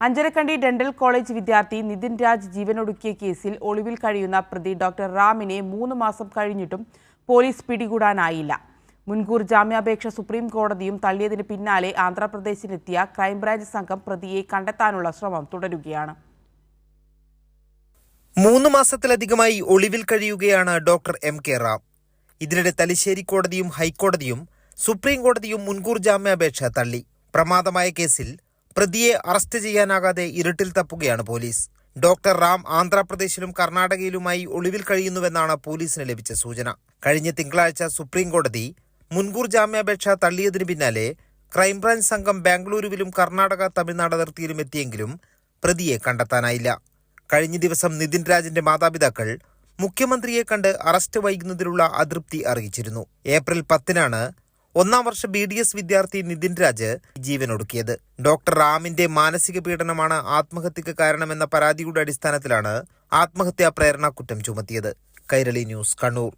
Anjarakandy dental college വിദ്യാർത്ഥി നിതിൻ രാജ് ജീവനൊടുക്കിയ കേസിൽ ഒളിവിൽ കഴിയുന്ന പ്രതി ഡോക്ടർ റാമിനെ 3 മാസം കഴിഞ്ഞിട്ടും പോലീസ് പിടികൂടാനായില്ല. മുൻകൂർ ജാമ്യാപേക്ഷ സുപ്രീം കോടതിയും തള്ളിയതിന് പിന്നാലെ ആന്ധ്രാപ്രദേശിലെത്തിയ ക്രൈംബ്രാഞ്ച് സംഘം പ്രതിയെ കണ്ടെത്താനുള്ള ശ്രമം തുടരുകയാണ്. 3 മാസത്തിലധികമായി ഒളിവിൽ കഴിയുകയാണ് ഡോക്ടർ MK റാം. ഇതിനിടെ തലശ്ശേരി കോടതിയും ഹൈക്കോടതിയും സുപ്രീം കോടതിയും മുൻകൂർ ജാമ്യാപേക്ഷ തള്ളി. പ്രമാദമായ കേസിൽ പ്രതിയെ അറസ്റ്റ് ചെയ്യാനാകാതെ ഇരുട്ടിൽ തപ്പുകയാണ് പോലീസ്. ഡോക്ടർ റാം ആന്ധ്രാപ്രദേശിലും കർണാടകയിലുമായി ഒളിവിൽ കഴിയുന്നുവെന്നാണ് പോലീസിന് ലഭിച്ച സൂചന. കഴിഞ്ഞ തിങ്കളാഴ്ച സുപ്രീം കോടതി മുൻകൂർ ജാമ്യാപേക്ഷ തള്ളിയതിന് പിന്നാലെ ക്രൈംബ്രാഞ്ച് സംഘം ബാംഗ്ലൂരുവിലും കർണാടക, തമിഴ്നാട് അതിർത്തിയിലും എത്തിയെങ്കിലും പ്രതിയെ കണ്ടെത്താനായില്ല. കഴിഞ്ഞ ദിവസം നിതിൻ രാജിന്റെ മാതാപിതാക്കൾ മുഖ്യമന്ത്രിയെ കണ്ട് അറസ്റ്റ് വൈകുന്നതിലുള്ള അതൃപ്തി അറിയിച്ചിരുന്നു. ഏപ്രിൽ 10-നാണ് 1-ാം വർഷ BDS വിദ്യാർത്ഥി നിതിൻ രാജ് ജീവനൊടുക്കിയത്. ഡോക്ടർ റാമിന്റെ മാനസിക പീഡനമാണ് ആത്മഹത്യക്ക് കാരണമെന്ന പരാതിയുടെ അടിസ്ഥാനത്തിലാണ് ആത്മഹത്യാ പ്രേരണ കുറ്റം ചുമത്തിയത്. കൈരളി ന്യൂസ്, കണ്ണൂർ.